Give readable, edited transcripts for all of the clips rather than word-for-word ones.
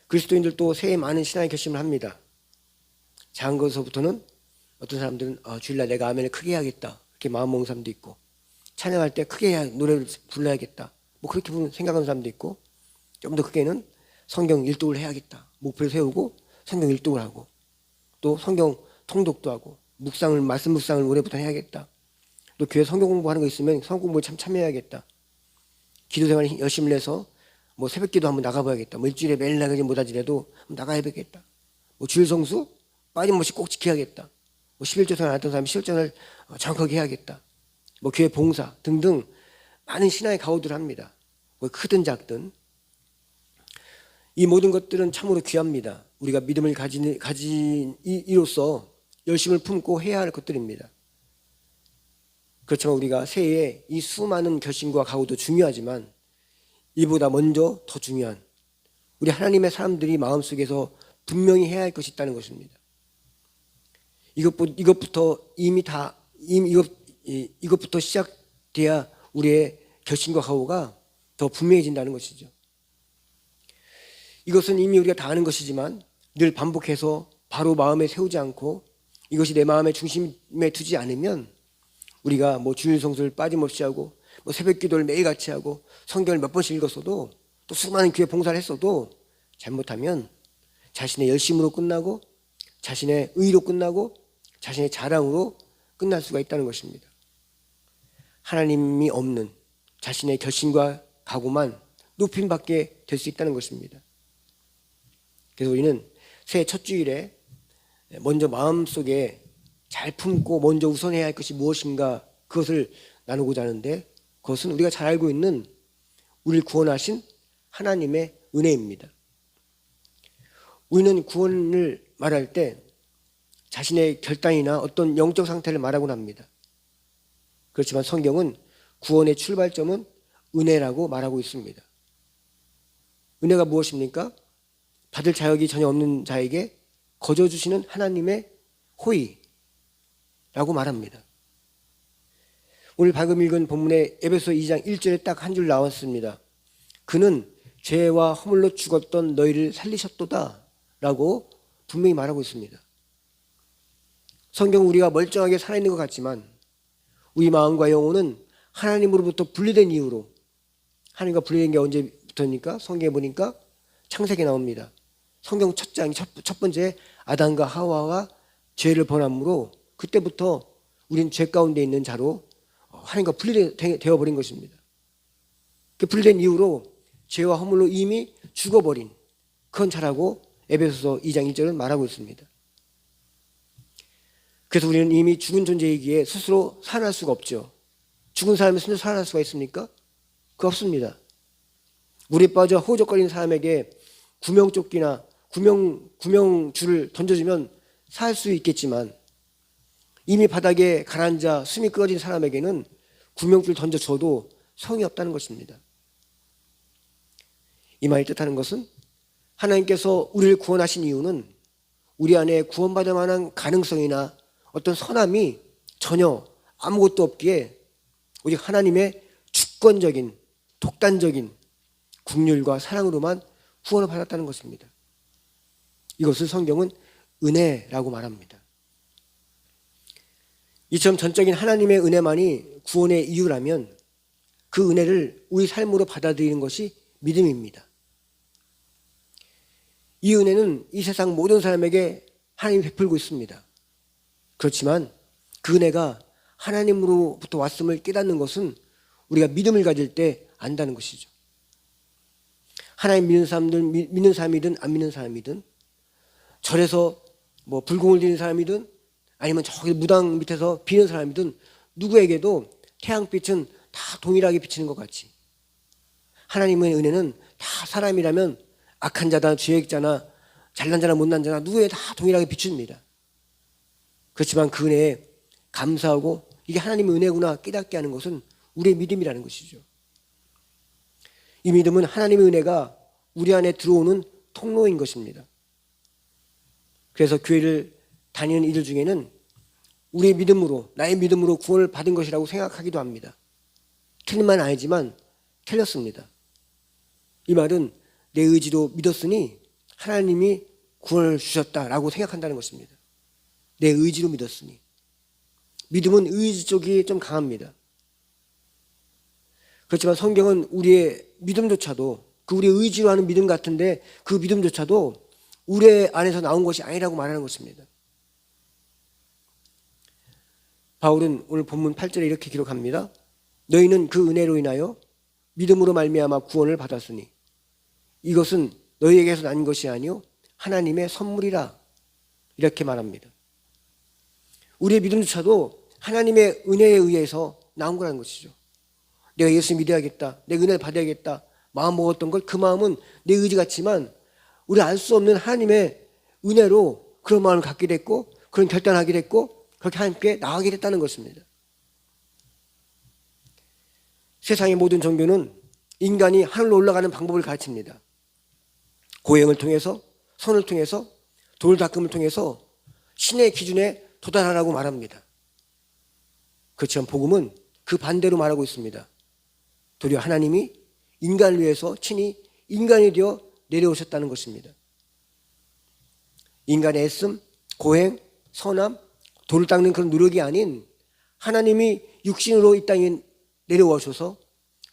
그리스도인들도 새해 많은 신앙의 결심을 합니다. 작은 것서부터는 어떤 사람들은 주일날 내가 아멘을 크게 해야겠다 이렇게 마음먹는 사람도 있고, 찬양할 때 크게 노래를 불러야겠다 뭐 그렇게 생각하는 사람도 있고, 좀 더 크게는 성경 일독을 해야겠다 목표를 세우고 성경 일독을 하고, 또 성경 통독도 하고 말씀 묵상을 올해부터 해야겠다, 또 교회 성경 공부하는 거 있으면 성경 공부에 참여해야겠다, 기도 생활 열심히 해서 뭐 새벽기도 한번 나가봐야겠다, 뭐 일주일에 매일 나가지 못하지라도 나가야겠다, 뭐 주일 성수 빠짐없이 꼭 지켜야겠다, 뭐 11조 생활 안 했던 사람이 11조를 정확하게 해야겠다, 뭐 교회 봉사 등등 많은 신앙의 가호들을 합니다. 뭐 크든 작든 이 모든 것들은 참으로 귀합니다. 우리가 믿음을 가진 이로서 열심을 품고 해야 할 것들입니다. 그렇지만 우리가 새해에 이 수많은 결심과 각오도 중요하지만 이보다 먼저 더 중요한 우리 하나님의 사람들이 마음속에서 분명히 해야 할 것이 있다는 것입니다. 이것부터 이것부터 시작돼야 우리의 결심과 각오가 더 분명해진다는 것이죠. 이것은 이미 우리가 다 아는 것이지만 늘 반복해서 바로 마음에 세우지 않고 이것이 내 마음의 중심에 두지 않으면 우리가 뭐 주일 성수를 빠짐없이 하고 뭐 새벽 기도를 매일같이 하고 성경을 몇 번씩 읽었어도 또 수많은 교회 봉사를 했어도 잘못하면 자신의 열심으로 끝나고 자신의 의로 끝나고 자신의 자랑으로 끝날 수가 있다는 것입니다. 하나님이 없는 자신의 결심과 각오만 높임받게 될 수 있다는 것입니다. 그래서 우리는 새해 첫 주일에 먼저 마음속에 잘 품고 먼저 우선해야 할 것이 무엇인가 그것을 나누고자 하는데, 그것은 우리가 잘 알고 있는 우리를 구원하신 하나님의 은혜입니다. 우리는 구원을 말할 때 자신의 결단이나 어떤 영적 상태를 말하곤 합니다. 그렇지만 성경은 구원의 출발점은 은혜라고 말하고 있습니다. 은혜가 무엇입니까? 받을 자격이 전혀 없는 자에게 거저 주시는 하나님의 호의라고 말합니다. 오늘 방금 읽은 본문의 에베소 2장 1절에 딱 한 줄 나왔습니다. 그는 죄와 허물로 죽었던 너희를 살리셨도다 라고 분명히 말하고 있습니다. 성경은 우리가 멀쩡하게 살아있는 것 같지만 우리 마음과 영혼은 하나님으로부터 분리된 이유로, 하나님과 분리된 게 언제부터입니까? 성경에 보니까 창세기에 나옵니다. 성경 첫 장 첫 번째 아담과 하와가 죄를 범함으로 그때부터 우리는 죄 가운데 있는 자로 하나님과 분리되어 버린 것입니다. 그 분리된 이유로 죄와 허물로 이미 죽어버린 그런 자라고 에베소서 2장 1절은 말하고 있습니다. 그래서 우리는 이미 죽은 존재이기에 스스로 살아날 수가 없죠. 죽은 사람이 스스로 살아날 수가 있습니까? 그거 없습니다. 물에 빠져 허우적거리는 사람에게 구명조끼나 구명줄을 던져주면 살 수 있겠지만 이미 바닥에 가라앉아 숨이 끊어진 사람에게는 구명줄 던져줘도 성이 없다는 것입니다. 이 말이 뜻하는 것은 하나님께서 우리를 구원하신 이유는 우리 안에 구원받을 만한 가능성이나 어떤 선함이 전혀 아무것도 없기에 오직 하나님의 주권적인 독단적인 긍휼과 사랑으로만 구원을 받았다는 것입니다. 이것을 성경은 은혜라고 말합니다. 이처럼 전적인 하나님의 은혜만이 구원의 이유라면 그 은혜를 우리 삶으로 받아들이는 것이 믿음입니다. 이 은혜는 이 세상 모든 사람에게 하나님이 베풀고 있습니다. 그렇지만 그 은혜가 하나님으로부터 왔음을 깨닫는 것은 우리가 믿음을 가질 때 안다는 것이죠. 하나님 믿는 사람이든 안 믿는 사람이든, 절에서 뭐 불공을 드리는 사람이든 아니면 저기 무당 밑에서 비는 사람이든 누구에게도 태양빛은 다 동일하게 비치는 것 같이 하나님의 은혜는 다 사람이라면 악한 자다, 죄악자나 잘난 자나 못난 자나 누구에 다 동일하게 비춥니다. 그렇지만 그 은혜에 감사하고 이게 하나님의 은혜구나 깨닫게 하는 것은 우리의 믿음이라는 것이죠. 이 믿음은 하나님의 은혜가 우리 안에 들어오는 통로인 것입니다. 그래서 교회를 다니는 이들 중에는 우리의 믿음으로, 나의 믿음으로 구원을 받은 것이라고 생각하기도 합니다. 틀린 말은 아니지만 틀렸습니다. 이 말은 내 의지로 믿었으니 하나님이 구원을 주셨다라고 생각한다는 것입니다. 내 의지로 믿었으니. 믿음은 의지 쪽이 좀 강합니다. 그렇지만 성경은 우리의 믿음조차도, 그 우리의 의지로 하는 믿음 같은데 그 믿음조차도 우리 안에서 나온 것이 아니라고 말하는 것입니다. 바울은 오늘 본문 8절에 이렇게 기록합니다. 너희는 그 은혜로 인하여 믿음으로 말미암아 구원을 받았으니 이것은 너희에게서 난 것이 아니요 하나님의 선물이라, 이렇게 말합니다. 우리의 믿음조차도 하나님의 은혜에 의해서 나온 거라는 것이죠. 내가 예수 믿어야겠다, 내 은혜를 받아야겠다 마음 먹었던 것, 그 마음은 내 의지 같지만 우리 알 수 없는 하나님의 은혜로 그런 마음을 갖게 됐고 그런 결단하게 됐고 그렇게 하나님께 나아가게 됐다는 것입니다. 세상의 모든 종교는 인간이 하늘로 올라가는 방법을 가르칩니다. 고행을 통해서, 선을 통해서, 돌 닦음을 통해서 신의 기준에 도달하라고 말합니다. 그렇지만 복음은 그 반대로 말하고 있습니다. 도리어 하나님이 인간을 위해서 친히 인간이 되어 내려오셨다는 것입니다. 인간의 애씀, 고행, 선함, 돌을 닦는 그런 노력이 아닌 하나님이 육신으로 이 땅에 내려오셔서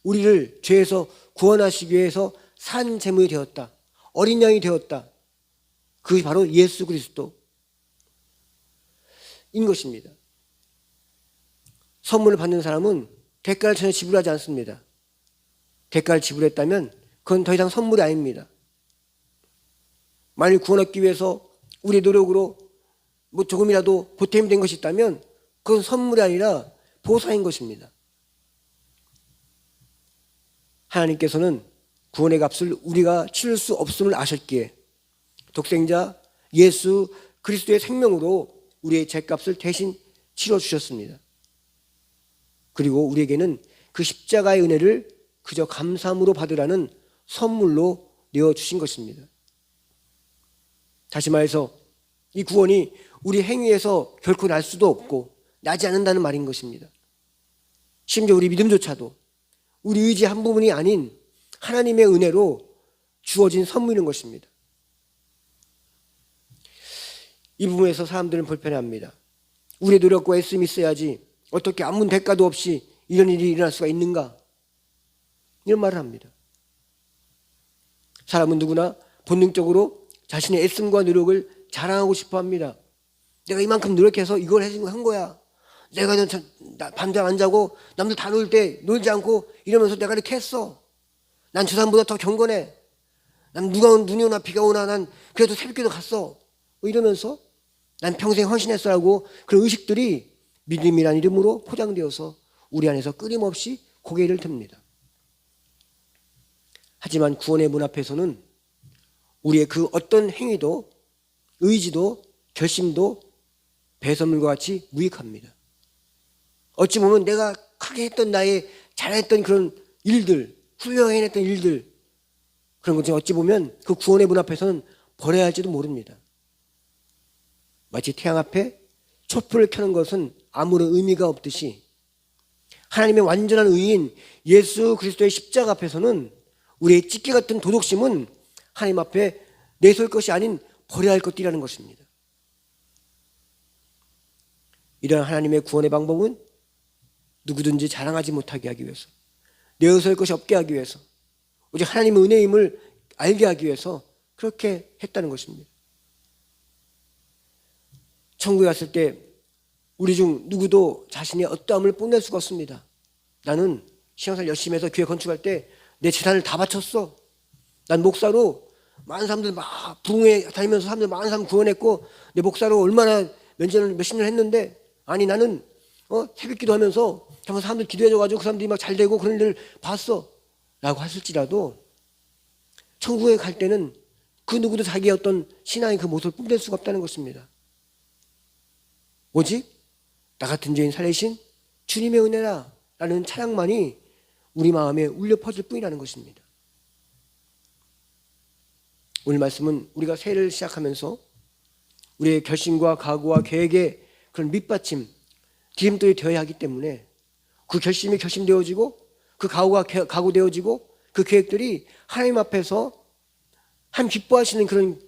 우리를 죄에서 구원하시기 위해서 산 제물이 되었다, 어린 양이 되었다. 그것이 바로 예수 그리스도인 것입니다. 선물을 받는 사람은 대가를 전혀 지불하지 않습니다. 대가를 지불했다면 그건 더 이상 선물이 아닙니다. 만일 구원 얻기 위해서 우리의 노력으로 조금이라도 보탬이 된 것이 있다면 그건 선물이 아니라 보상인 것입니다. 하나님께서는 구원의 값을 우리가 치를 수 없음을 아셨기에 독생자 예수 그리스도의 생명으로 우리의 죄값을 대신 치러주셨습니다. 그리고 우리에게는 그 십자가의 은혜를 그저 감사함으로 받으라는 선물로 내어주신 것입니다. 다시 말해서 이 구원이 우리 행위에서 결코 날 수도 없고 나지 않는다는 말인 것입니다. 심지어 우리 믿음조차도 우리 의지 한 부분이 아닌 하나님의 은혜로 주어진 선물인 것입니다. 이 부분에서 사람들은 불편해합니다. 우리의 노력과 애씀이 있어야지 어떻게 아무 대가도 없이 이런 일이 일어날 수가 있는가? 이런 말을 합니다. 사람은 누구나 본능적으로 자신의 애씀과 노력을 자랑하고 싶어 합니다. 내가 이만큼 노력해서 이걸 한 거야. 내가 밤잠 안 자고 남들 다 놀 때 놀지 않고 이러면서 내가 이렇게 했어. 난 저 사람보다 더 경건해. 난 누가 눈이 오나 비가 오나 난 그래도 새벽기도 갔어. 이러면서 난 평생 헌신했어라고 그런 의식들이 믿음이란 이름으로 포장되어서 우리 안에서 끊임없이 고개를 듭니다. 하지만 구원의 문 앞에서는 우리의 그 어떤 행위도 의지도 결심도 배설물과 같이 무익합니다. 어찌 보면 내가 크게 했던 나의 잘했던 그런 일들, 훌륭하게 해냈던 일들, 그런 것들 어찌 보면 그 구원의 문 앞에서는 버려야 할지도 모릅니다. 마치 태양 앞에 촛불을 켜는 것은 아무런 의미가 없듯이 하나님의 완전한 의인 예수 그리스도의 십자가 앞에서는 우리의 찢기 같은 도덕심은 하나님 앞에 내세울 것이 아닌 버려야 할 것들이라는 것입니다. 이런 하나님의 구원의 방법은 누구든지 자랑하지 못하게 하기 위해서, 내세울 것이 없게 하기 위해서, 오직 하나님의 은혜임을 알게 하기 위해서 그렇게 했다는 것입니다. 천국에 갔을 때 우리 중 누구도 자신의 어떠함을 뽐낼 수가 없습니다. 나는 신앙생활 열심히 해서 교회 건축할 때 내 재산을 다 바쳤어. 난 목사로 많은 사람들 막 부흥회 다니면서 사람들 많은 사람 구원했고 내 목사로 얼마나 몇십 년 했는데, 아니 나는 새벽기도 하면서 정말 사람들 기도해줘가지고 그 사람들이 막 잘 되고 그런 일을 봤어 라고 하실지라도 천국에 갈 때는 그 누구도 자기의 어떤 신앙의 그 모습을 뽐낼 수가 없다는 것입니다. 오직 나 같은 죄인 살리신 주님의 은혜라 라는 찬양만이 우리 마음에 울려 퍼질 뿐이라는 것입니다. 오늘 말씀은 우리가 새해를 시작하면서 우리의 결심과 각오와 계획에 그런 밑받침, 디딤돌이 되어야 하기 때문에 그 결심이 결심되어지고 그 각오가 각오되어지고 그 계획들이 하나님 앞에서 하나님 기뻐하시는 그런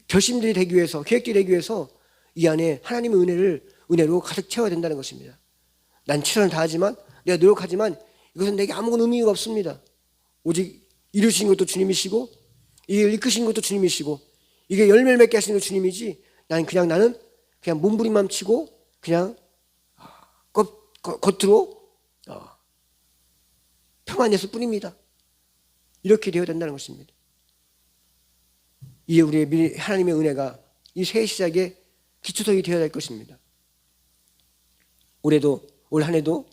결심들이 되기 위해서, 계획들이 되기 위해서 이 안에 하나님의 은혜로 가득 채워야 된다는 것입니다. 난 최선을 다하지만, 내가 노력하지만 이것은 내게 아무런 의미가 없습니다. 오직 이루신 것도 주님이시고 이걸 이끄신 것도 주님이시고 이게 열매를 맺게 하시는 것도 주님이지, 나는 그냥 몸부림만 치고 그냥 겉으로 평안했을 뿐입니다. 이렇게 되어야 된다는 것입니다. 이게 우리의 하나님의 은혜가 이 새 시작의 기초석이 되어야 될 것입니다. 올 한 해도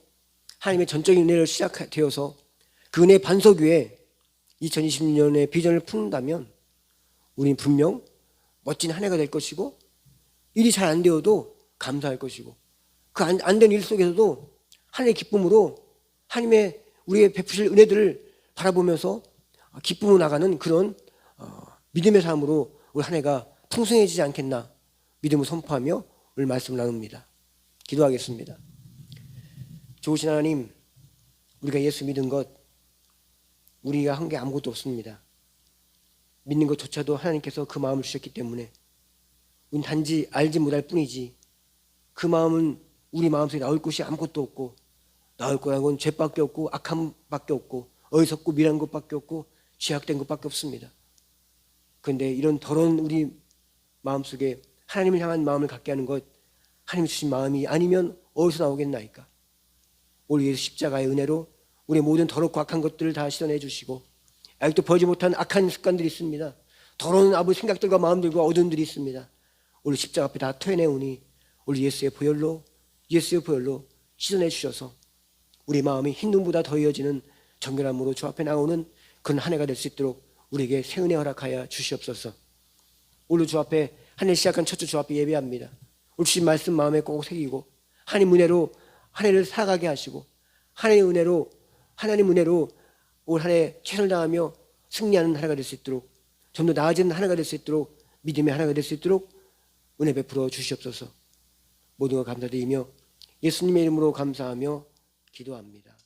하나님의 전적인 은혜를 시작되어서 그 은혜의 반석 위에 2020년의 비전을 품는다면 우리는 분명 멋진 한 해가 될 것이고, 일이 잘 안 되어도 감사할 것이고, 그 안 된 일 속에서도 하나님의 기쁨으로 하나님의 우리의 베푸실 은혜들을 바라보면서 기쁨으로 나가는 그런 믿음의 삶으로 우리 한 해가 풍성해지지 않겠나 믿음을 선포하며 오늘 말씀을 나눕니다. 기도하겠습니다. 좋으신 하나님, 우리가 예수 믿은 것, 우리가 한 게 아무것도 없습니다. 믿는 것조차도 하나님께서 그 마음을 주셨기 때문에 우리는 단지 알지 못할 뿐이지, 그 마음은 우리 마음속에 나올 것이 아무것도 없고, 나올 거란 건 죄밖에 없고 악함밖에 없고 어리석고 미련한 것밖에 없고 죄악된 것밖에 없습니다. 그런데 이런 더러운 우리 마음속에 하나님을 향한 마음을 갖게 하는 것, 하나님이 주신 마음이 아니면 어디서 나오겠나이까. 우리 예수 십자가의 은혜로 우리의 모든 더럽고 악한 것들을 다 씻어내 주시고, 아직도 버리지 못한 악한 습관들이 있습니다. 더러운 아버지 생각들과 마음들과 어둠들이 있습니다. 우리 십자가 앞에 다 토해내오니 우리 예수의 보혈로 씻어내 주셔서 우리 마음이 흰 눈보다 더해지는 정결함으로 주 앞에 나오는 그런 한 해가 될 수 있도록 우리에게 새 은혜 허락하여 주시옵소서. 오늘 주 앞에 한 해 시작한 첫 주 주 앞에 예배합니다. 오늘 주신 말씀 마음에 꼭 새기고 하나님 은혜로 한 해를 살아가게 하시고, 하나님 은혜로 올 한 해 최선을 다하며 승리하는 한 해가 될 수 있도록, 좀 더 나아지는 한 해가 될 수 있도록, 믿음의 한 해가 될 수 있도록 은혜 베풀어 주시옵소서. 모든 것 감사드리며 예수님의 이름으로 감사하며 기도합니다.